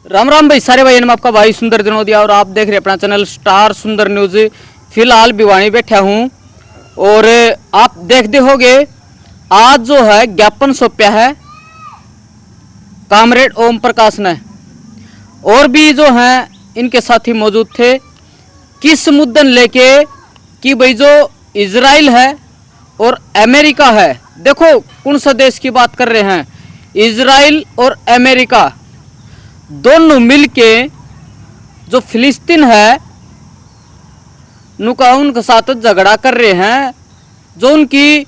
राम राम भाई सारे भाई, आपका भाई सुंदर दिनोदिया और आप देख रहे हैं अपना चैनल स्टार सुंदर न्यूज। फिलहाल भिवानी बैठा हूं और आप देखते होंगे आज जो है ज्ञापन सौंपा है कामरेड ओम प्रकाश ने, और भी जो हैं इनके साथी मौजूद थे। किस मुद्दन लेके कि भाई जो इजराइल है और अमेरिका है, देखो कौन सा देश की बात कर रहे हैं, इजराइल और अमेरिका दोनों मिलके जो फिलिस्तीन है उनके साथ झगड़ा कर रहे हैं। जो उनकी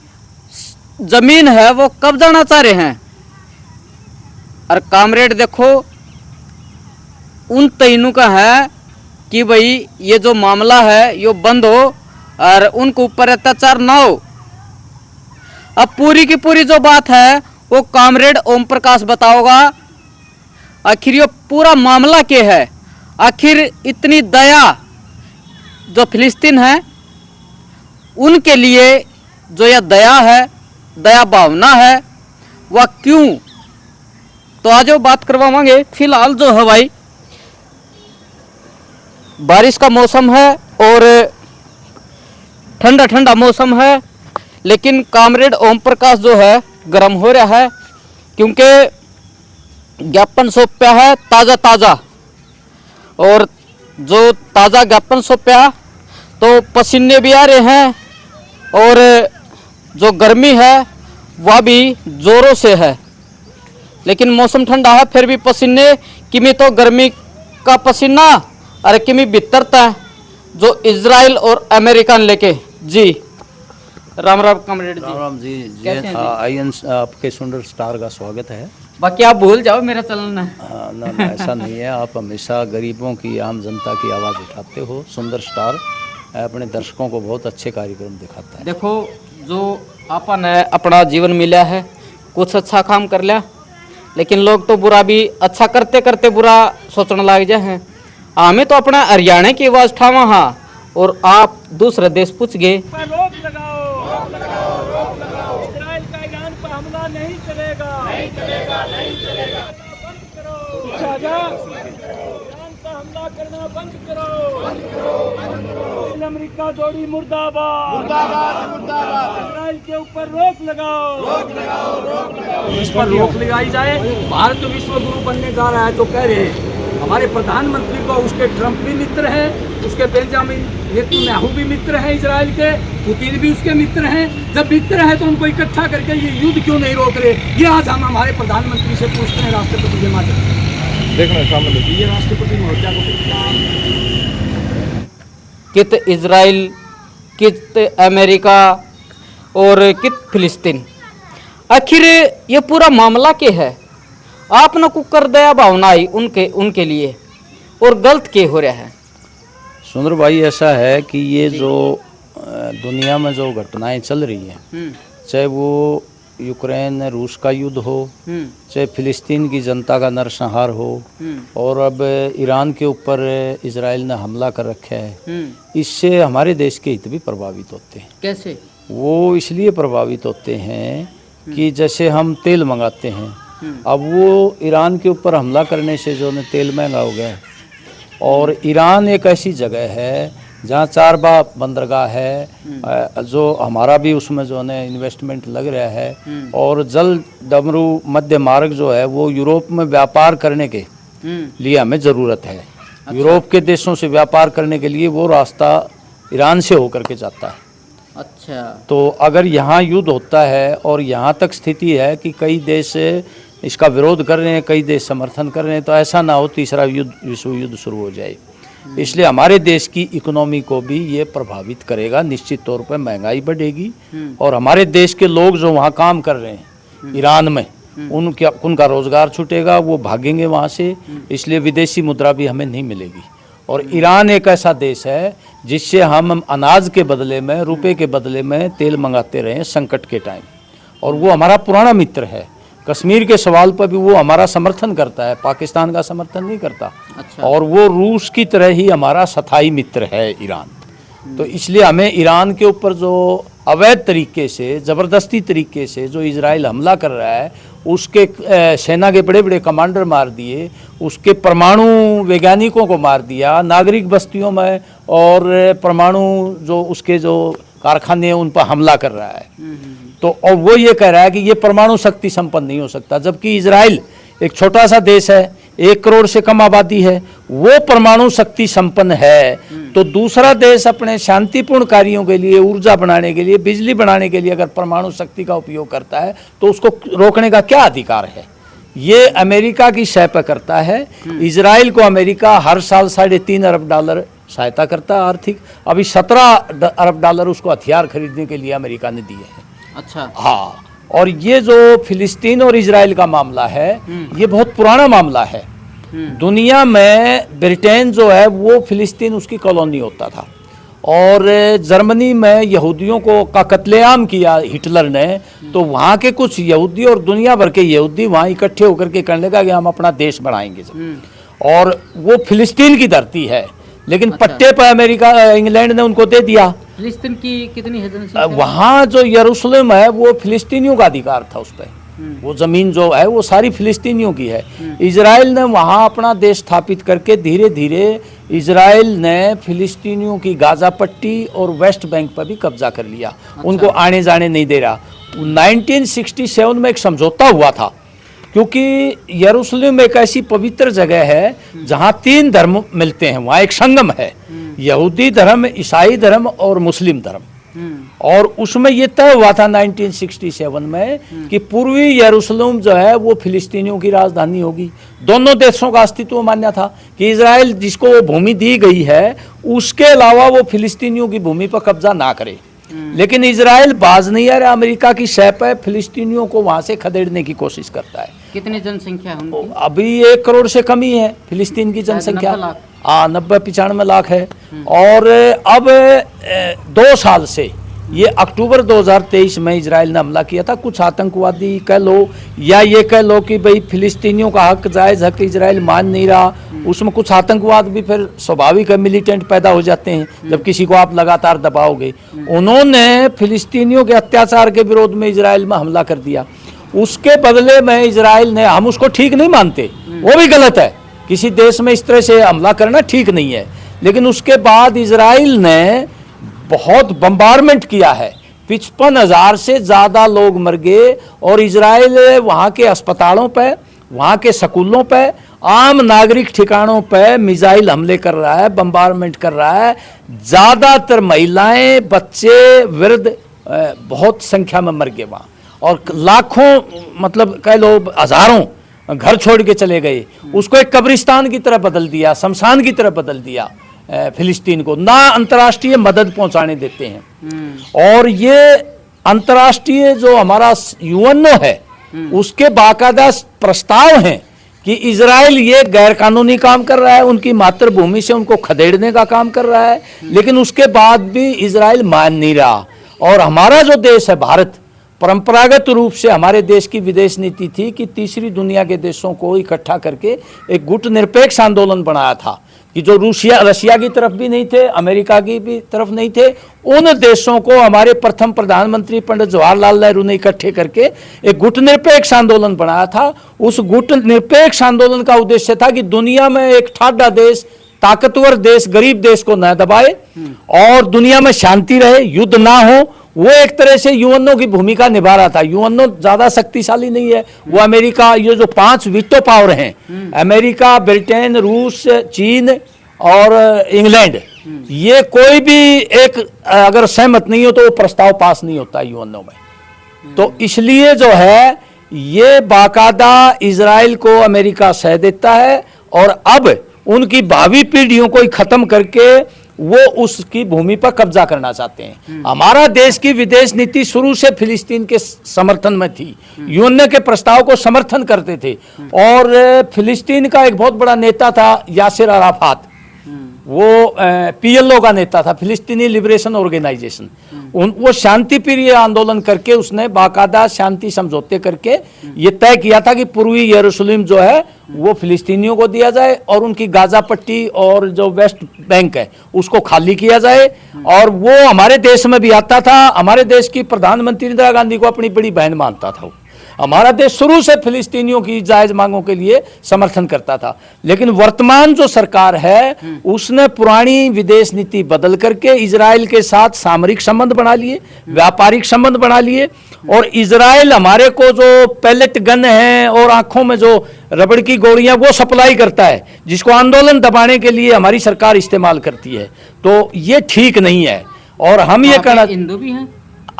जमीन है वो कब्जाना चाह रहे हैं। और कामरेड देखो उन तीनों का है कि भाई ये जो मामला है ये बंद हो और उनके ऊपर अत्याचार ना हो। अब पूरी की पूरी जो बात है वो कामरेड ओम प्रकाश बताओगा। आखिर ये पूरा मामला क्या है, आखिर इतनी दया जो फिलिस्तीन है उनके लिए जो यह दया है, दया भावना है, वह क्यों, तो आज वो बात करवाएंगे। फिलहाल जो है भाई बारिश का मौसम है और ठंडा ठंडा मौसम है, लेकिन कामरेड ओम प्रकाश जो है गर्म हो रहा है क्योंकि ज्ञापन सौंपा है ताज़ा ताज़ा। और जो ताज़ा ज्ञापन सौंपा तो पसीने भी आ रहे हैं और जो गर्मी है वह भी जोरों से है। लेकिन मौसम ठंडा है फिर भी पसीने किमी तो गर्मी का पसीना और किमी भीतरता है जो इजराइल और अमेरिका लेके। जी राम राम कामरेड जी। राम राम जी। आईएन आपके सुंदर स्टार का स्वागत है। बाकी आप भूल जाओ मेरा चलन है। ना ऐसा नहीं है, आप हमेशा गरीबों की, आम जनता की आवाज़ उठाते हो। सुंदर स्टार अपने दर्शकों को बहुत अच्छे कार्यक्रम दिखाता है। देखो जो अपन है अपना जीवन मिला है, कुछ अच्छा काम कर लिया, लेकिन लोग तो बुरा भी अच्छा करते करते बुरा सोचने लग जाए हैं। हमें तो अपना हरियाणा की आवाज़ उठावा हाँ, और आप दूसरे देश पूछ गए। रोक लगाओ, इजराइल का ईरान पर हमला नहीं चलेगा, नहीं चलेगा, नहीं चलेगा। बंद करो, ईरान पर हमला करना बंद करो, बंद करो, बंद करो। अमेरिका जोड़ी मुर्दाबाद, मुर्दाबाद, मुर्दाबाद। इजराइल के ऊपर रोक लगाओ, रोक लगाओ, रोक लगाओ। इस पर रोक लगाई जाए। भारत विश्व गुरु बनने जा रहा है तो कह रहे हैं हमारे प्रधानमंत्री को उसके ट्रंप भी मित्र हैं, उसके बेंजामिन नेतन्याहू भी मित्र हैं इजराइल के, पुतिन भी उसके मित्र हैं। जब मित्र हैं तो उनको इकट्ठा करके ये युद्ध क्यों नहीं रोक रहे, ये आज हम हमारे प्रधानमंत्री से पूछते हैं, राष्ट्रपति के माध्यम से। देखना सामने ये राष्ट्रपति महोदया को कित इजराइल, कित अमेरिका और कित फिलिस्तीन, आखिर ये पूरा मामला क्या है? आपने को कर दया भावना आई उनके लिए और गलत क्या हो रहा है? सुंदर भाई ऐसा है कि ये जो दुनिया में जो घटनाएं चल रही हैं, चाहे वो यूक्रेन रूस का युद्ध हो, चाहे फिलिस्तीन की जनता का नरसंहार हो, और अब ईरान के ऊपर इजराइल ने हमला कर रखा है, इससे हमारे देश के हित भी प्रभावित होते हैं। कैसे? वो इसलिए प्रभावित होते हैं कि जैसे हम तेल मंगाते हैं, अब वो ईरान के ऊपर हमला करने से जो है तेल महंगा हो गया है। और ईरान एक ऐसी जगह है जहाँ 4 बंदरगाह है, जो हमारा भी उसमें जो है इन्वेस्टमेंट लग रहा है। और जल डमरू मध्य मार्ग जो है वो यूरोप में व्यापार करने के लिए हमें ज़रूरत है। अच्छा। यूरोप के देशों से व्यापार करने के लिए वो रास्ता ईरान से होकर के जाता है। अच्छा। तो अगर यहाँ युद्ध होता है और यहाँ तक स्थिति है कि कई देश इसका विरोध कर रहे हैं, कई देश समर्थन कर रहे हैं, तो ऐसा ना हो तीसरा युद्ध, विश्व युद्ध शुरू हो जाए। इसलिए हमारे देश की इकोनॉमी को भी ये प्रभावित करेगा। निश्चित तौर पर महंगाई बढ़ेगी और हमारे देश के लोग जो वहाँ काम कर रहे हैं ईरान में, उनका रोजगार छूटेगा, वो भागेंगे वहाँ से। इसलिए विदेशी मुद्रा भी हमें नहीं मिलेगी। और ईरान एक ऐसा देश है जिससे हम अनाज के बदले में, रुपए के बदले में तेल मंगाते रहे संकट के टाइम, और वो हमारा पुराना मित्र है। कश्मीर के सवाल पर भी वो हमारा समर्थन करता है, पाकिस्तान का समर्थन नहीं करता। अच्छा। और वो रूस की तरह ही हमारा स्थायी मित्र है ईरान। तो इसलिए हमें ईरान के ऊपर जो अवैध तरीके से, ज़बरदस्ती तरीके से जो इजराइल हमला कर रहा है, उसके सेना के बड़े बड़े कमांडर मार दिए, उसके परमाणु वैज्ञानिकों को मार दिया, नागरिक बस्तियों में और परमाणु जो उसके जो कारखाने हैं उन पर हमला कर रहा है। तो और वो ये कह रहा है कि ये परमाणु शक्ति संपन्न नहीं हो सकता, जबकि इजराइल एक छोटा सा देश है, 1 करोड़ से कम आबादी है, वो परमाणु शक्ति संपन्न है। तो दूसरा देश अपने शांतिपूर्ण कार्यों के लिए, ऊर्जा बनाने के लिए, बिजली बनाने के लिए अगर परमाणु शक्ति का उपयोग करता है तो उसको रोकने का क्या अधिकार है? ये अमेरिका की शय पर करता है। इजराइल को अमेरिका हर साल $3.5 अरब सहायता करता है आर्थिक। अभी $17 अरब उसको हथियार खरीदने के लिए अमेरिका ने दिए हैं। अच्छा। हाँ, और ये जो फिलिस्तीन और इजराइल का मामला है ये बहुत पुराना मामला है। दुनिया में ब्रिटेन जो है वो फिलिस्तीन उसकी कॉलोनी होता था, और जर्मनी में यहूदियों को का कत्लेआम किया हिटलर ने, तो वहाँ के कुछ यहूदी और दुनिया भर के यहूदी वहाँ इकट्ठे होकर के कहने लगा कि हम अपना देश बनाएंगे। और वो फिलिस्तीन की धरती है, लेकिन अच्छा। पट्टे पर अमेरिका इंग्लैंड ने उनको दे दिया। फिलिस्तीन की कितनी है जनसंख्या? वहाँ जो यरूशलेम है वो फिलिस्तीनियों का अधिकार था उस पर, वो जमीन जो है वो सारी फिलिस्तीनियों की है। इजराइल ने वहाँ अपना देश स्थापित करके धीरे धीरे इजराइल ने फिलिस्तीनियों की गाजा पट्टी और वेस्ट बैंक पर भी कब्जा कर लिया। उनको आने जाने नहीं दे रहा। 1967 में एक समझौता हुआ था, क्योंकि यरूशलेम एक ऐसी पवित्र जगह है जहाँ 3 धर्म मिलते हैं, वहाँ एक संगम है, यहूदी धर्म, ईसाई धर्म और मुस्लिम धर्म। और उसमें ये तय हुआ था 1967 में कि पूर्वी यरूशलेम जो है वो फिलिस्तीनियों की राजधानी होगी। दोनों देशों का अस्तित्व मान्य था कि इजराइल जिसको वो भूमि दी गई है उसके अलावा वो फिलिस्तीनियों की भूमि पर कब्जा ना करे। लेकिन इजराइल बाज नहीं आ रहा, अमेरिका की शय पर फिलिस्तीनियों को वहां से खदेड़ने की कोशिश करता है। कितनी जनसंख्या है उनकी? अभी 1 करोड़ से कम ही है फिलिस्तीन की जनसंख्या। 90-95 लाख है। और अब 2 साल से, ये अक्टूबर 2023 में इजराइल ने हमला किया था। कुछ आतंकवादी कह लो या ये कह लो कि भाई फिलिस्तीनियों का हक, जायज़ हक इजराइल मान नहीं रहा, उसमें कुछ आतंकवाद भी फिर स्वाभाविक है, मिलिटेंट पैदा हो जाते हैं जब किसी को आप लगातार दबाओगे। उन्होंने फिलिस्तीनियों के अत्याचार के विरोध में इजराइल में हमला कर दिया। उसके बदले में इजराइल ने, हम उसको ठीक नहीं मानते, वो भी गलत है, किसी देश में इस तरह से हमला करना ठीक नहीं है, लेकिन उसके बाद इजराइल ने बहुत बम्बारमेंट किया है। 55,000 से ज़्यादा लोग मर गए। और इजराइल वहाँ के अस्पतालों पे, वहाँ के स्कूलों पे, आम नागरिक ठिकानों पे मिसाइल हमले कर रहा है, बम्बारमेंट कर रहा है। ज़्यादातर महिलाएं, बच्चे, वृद्ध बहुत संख्या में मर गए वहाँ, और लाखों, मतलब कह लो हज़ारों घर छोड़ के चले गए। उसको एक कब्रिस्तान की तरह बदल दिया, शमशान की तरह बदल दिया फिलिस्तीन को। ना अंतर्राष्ट्रीय मदद पहुंचाने देते हैं। और ये अंतर्राष्ट्रीय जो हमारा यूएनओ है उसके बाकायदा प्रस्ताव हैं कि इजराइल ये गैरकानूनी काम कर रहा है, उनकी मातृभूमि से उनको खदेड़ने का काम कर रहा है, लेकिन उसके बाद भी इजराइल मान नहीं रहा। और हमारा जो देश है भारत, परंपरागत रूप से हमारे देश की विदेश नीति थी कि तीसरी दुनिया के देशों को इकट्ठा करके एक गुटनिरपेक्ष आंदोलन बनाया था कि जो रशिया की तरफ भी नहीं थे, अमेरिका की भी तरफ नहीं थे, उन देशों को हमारे प्रथम प्रधानमंत्री पंडित जवाहरलाल नेहरू ने इकट्ठे करके एक गुटनिरपेक्ष आंदोलन बनाया था। उस गुटनिरपेक्ष आंदोलन का उद्देश्य था कि दुनिया में एक ठाडा देश, ताकतवर देश गरीब देश को न दबाए और दुनिया में शांति रहे, युद्ध ना हो। वो एक तरह से यूएनओ की भूमिका निभा रहा था। यूएनओ ज्यादा शक्तिशाली नहीं है, वो अमेरिका, ये जो 5 वीटो पावर हैं, अमेरिका, ब्रिटेन, रूस, चीन और इंग्लैंड, ये कोई भी एक अगर सहमत नहीं हो तो वो प्रस्ताव पास नहीं होता यूएनओ में। तो इसलिए जो है ये बाकायदा इजराइल को अमेरिका सह देता है, और अब उनकी भावी पीढ़ियों को खत्म करके वो उसकी भूमि पर कब्जा करना चाहते हैं। हमारा देश की विदेश नीति शुरू से फिलिस्तीन के समर्थन में थी, यूएनओ के प्रस्ताव को समर्थन करते थे। और फिलिस्तीन का एक बहुत बड़ा नेता था यासिर अराफात, वो पीएलओ का नेता था, फिलिस्तीनी लिबरेशन ऑर्गेनाइजेशन। वो शांति प्रिय आंदोलन करके उसने बाकायदा शांति समझौते करके ये तय किया था कि पूर्वी यरूशलेम जो है वो फिलिस्तीनियों को दिया जाए और उनकी गाजा पट्टी और जो वेस्ट बैंक है उसको खाली किया जाए। और वो हमारे देश में भी आता था। हमारे देश की प्रधानमंत्री इंदिरा गांधी को अपनी बड़ी बहन मानता था। हमारा देश शुरू से फिलिस्तीनियों की जायज मांगों के लिए समर्थन करता था। लेकिन वर्तमान जो सरकार है उसने पुरानी विदेश नीति बदल करके इजराइल के साथ सामरिक संबंध बना लिए, व्यापारिक संबंध बना लिए, और इजराइल हमारे को जो पैलेट गन है और आंखों में जो रबड़ की गोलियां वो सप्लाई करता है, जिसको आंदोलन दबाने के लिए हमारी सरकार इस्तेमाल करती है। तो ये ठीक नहीं है। और हम ये कहना, हिंदू भी हैं?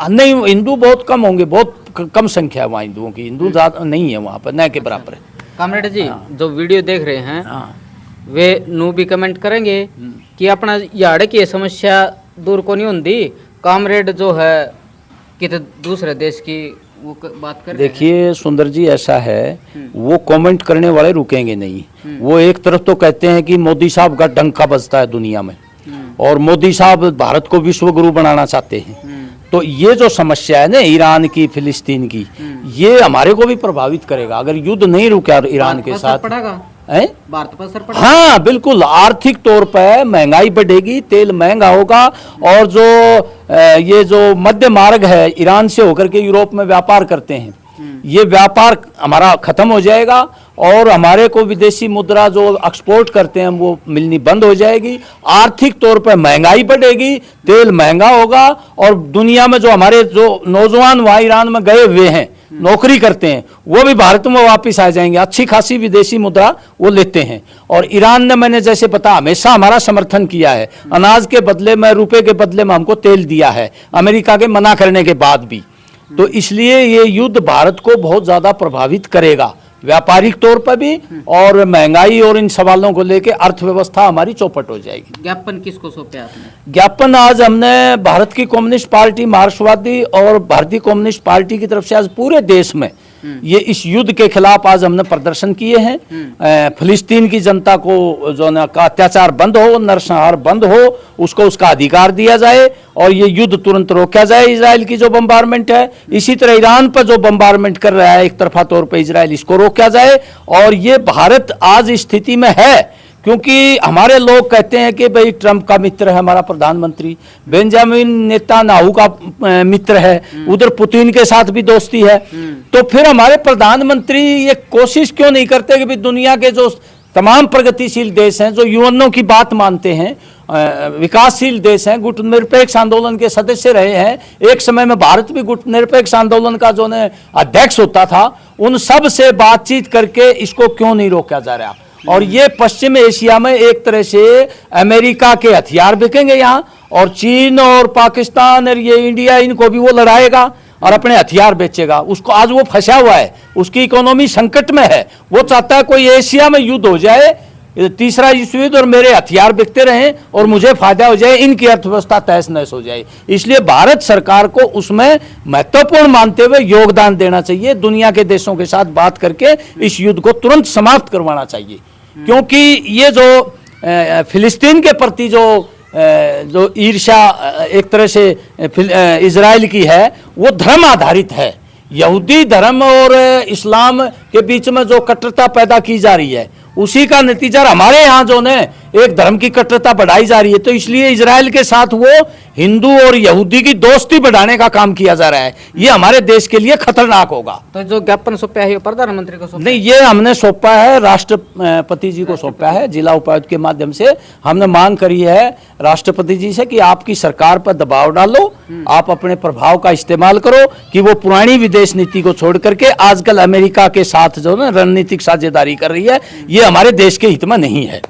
नहीं, हिंदू बहुत कम होंगे, बहुत कम संख्या है वहाँ हिंदुओं की, हिंदू ज्यादा नहीं है वहाँ पर, न के बराबर है। कामरेड जी, जो वीडियो देख रहे हैं वे नू भी कमेंट करेंगे कि अपना याड़ की समस्या दूर को नहीं होती, कामरेड जो है कि दूसरे देश की वो बात कर। देखिए सुंदर जी, ऐसा है, वो कमेंट करने वाले रुकेंगे नहीं। वो एक तरफ तो कहते हैं कि मोदी साहब का डंका बजता है दुनिया में, और मोदी साहब भारत को विश्व गुरु बनाना चाहते हैं। तो ये जो समस्या है ना ईरान की, फिलिस्तीन की, ये हमारे को भी प्रभावित करेगा अगर युद्ध नहीं रुका ईरान के साथ। भारत पर असर पड़ेगा? हाँ बिल्कुल, आर्थिक तौर पर महंगाई बढ़ेगी, तेल महंगा होगा, और जो ये जो मध्य मार्ग है ईरान से होकर के यूरोप में व्यापार करते हैं, ये व्यापार हमारा खत्म हो जाएगा, और हमारे को विदेशी मुद्रा जो एक्सपोर्ट करते हैं वो मिलनी बंद हो जाएगी। आर्थिक तौर पर महंगाई बढ़ेगी, तेल महंगा होगा, और दुनिया में जो हमारे जो नौजवान वहाँ ईरान में गए हुए हैं नौकरी करते हैं वो भी भारत में वापस आ जाएंगे, अच्छी खासी विदेशी मुद्रा वो लेते हैं। और ईरान ने, मैंने जैसे पता, हमेशा हमारा समर्थन किया है, अनाज के बदले में, रुपए के बदले में हमको तेल दिया है, अमेरिका के मना करने के बाद भी। तो इसलिए ये युद्ध भारत को बहुत ज्यादा प्रभावित करेगा, व्यापारिक तौर पर भी, और महंगाई और इन सवालों को लेकर अर्थव्यवस्था हमारी चौपट हो जाएगी। ज्ञापन किसको सौंपे आपने? ज्ञापन आज हमने भारत की कम्युनिस्ट पार्टी, मार्क्सवादी और भारतीय कम्युनिस्ट पार्टी की तरफ से आज पूरे देश में ये इस युद्ध के खिलाफ आज हमने प्रदर्शन किए हैं। फिलिस्तीन की जनता को जो ना का अत्याचार बंद हो, नरसंहार बंद हो, उसको उसका अधिकार दिया जाए, और ये युद्ध तुरंत रोका जाए। इजराइल की जो बम्बारमेंट है, इसी तरह ईरान पर जो बम्बारमेंट कर रहा है एक तरफा तौर पर इजराइल, इसको रोका जाए। और ये भारत आज स्थिति में है क्योंकि हमारे लोग कहते हैं कि भाई ट्रंप का मित्र है हमारा प्रधानमंत्री, बेंजामिन नेतान्याहू का मित्र है, उधर पुतिन के साथ भी दोस्ती है। तो फिर हमारे प्रधानमंत्री ये कोशिश क्यों नहीं करते कि भाई दुनिया के जो तमाम प्रगतिशील देश हैं, जो यूएनओ की बात मानते हैं, विकासशील देश हैं, गुटनिरपेक्ष आंदोलन के सदस्य रहे हैं, एक समय में भारत भी गुटनिरपेक्ष आंदोलन का जो अध्यक्ष होता था, उन सब से बातचीत करके इसको क्यों नहीं रोका जा रहा। और ये पश्चिम एशिया में एक तरह से अमेरिका के हथियार बिकेंगे यहाँ, और चीन और पाकिस्तान और ये इंडिया, इनको भी वो लड़ाएगा और अपने हथियार बेचेगा। उसको आज वो फंसा हुआ है, उसकी इकोनॉमी संकट में है, वो चाहता है कोई एशिया में युद्ध हो जाए, तीसरा विश्व युद्ध, और मेरे हथियार बिकते रहें और मुझे फायदा हो जाए, इनकी अर्थव्यवस्था तहस नहस हो जाए। इसलिए भारत सरकार को उसमें महत्वपूर्ण मानते हुए योगदान देना चाहिए, दुनिया के देशों के साथ बात करके इस युद्ध को तुरंत समाप्त करवाना चाहिए। क्योंकि ये जो फिलिस्तीन के प्रति जो ईर्ष्या एक तरह से इजराइल की है, वो धर्म आधारित है। यहूदी धर्म और इस्लाम के बीच में जो कट्टरता पैदा की जा रही है, उसी का नतीजा हमारे यहाँ जो ने एक धर्म की कट्टरता बढ़ाई जा रही है। तो इसलिए इजराइल के साथ वो हिंदू और यहूदी की दोस्ती बढ़ाने का काम किया जा रहा है, ये हमारे देश के लिए खतरनाक होगा। तो जो ज्ञापन सौंपा है प्रधानमंत्री को सौंपा? नहीं, ये हमने सौंपा है, राष्ट्रपति जी को सौंपा है, जिला उपायुक्त के माध्यम से हमने मांग करी है राष्ट्रपति जी से कि आपकी सरकार पर दबाव डालो, आप अपने प्रभाव का इस्तेमाल करो कि वो पुरानी विदेश नीति को छोड़ करके आजकल अमेरिका के साथ जो ना रणनीतिक साझेदारी कर रही है, ये हमारे देश के हित में नहीं है।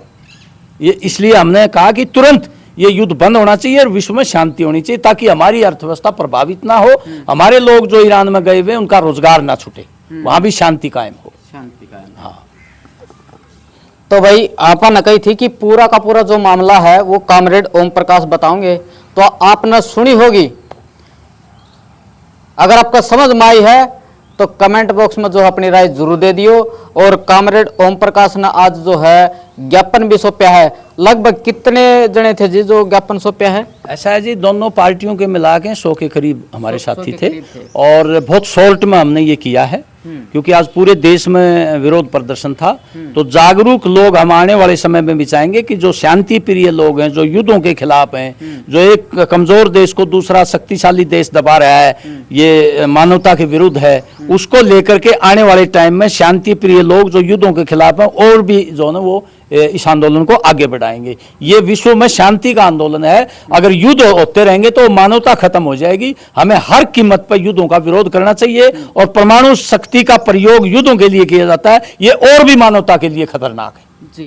ये इसलिए हमने कहा कि तुरंत ये युद्ध बंद होना चाहिए और विश्व में शांति होनी चाहिए, ताकि हमारी अर्थव्यवस्था प्रभावित ना हो, हमारे लोग जो ईरान में गए हुए उनका रोजगार ना छूटे, वहां भी शांति कायम हो। शांति कायम। हाँ, तो भाई आपा न कही थी कि पूरा का पूरा जो मामला है वो कॉमरेड ओम प्रकाश बताओगे, तो आपने सुनी होगी। अगर आपका समझ में आई है तो कमेंट बॉक्स में जो अपनी राय जरूर दे दियो। और कॉमरेड ओम प्रकाश ने आज जो है ज्ञापन भी सौंपा है। लगभग कितने जने थे जी जो ज्ञापन सौंपा है? ऐसा है जी, दोनों पार्टियों के मिला के 100 के करीब हमारे साथी थे, थे। और बहुत शॉर्ट में हमने ये किया है। क्योंकि आज पूरे देश में विरोध प्रदर्शन था। तो जागरूक लोग हम आने वाले समय में भी चाहेंगे कि जो शांति प्रिय लोग हैं, जो युद्धों के खिलाफ हैं, जो एक कमजोर देश को दूसरा शक्तिशाली देश दबा रहा है, ये मानवता के विरुद्ध है, उसको लेकर के आने वाले टाइम में शांति प्रिय लोग जो युद्धों के खिलाफ हैं और भी जो है वो इस आंदोलन को आगे बढ़ाएंगे। ये विश्व में शांति का आंदोलन है। अगर युद्ध होते रहेंगे तो मानवता खत्म हो जाएगी। हमें हर कीमत पर युद्धों का विरोध करना चाहिए और परमाणु शक्ति का प्रयोग युद्धों के लिए किया जाता है, ये और भी मानवता के लिए खतरनाक है।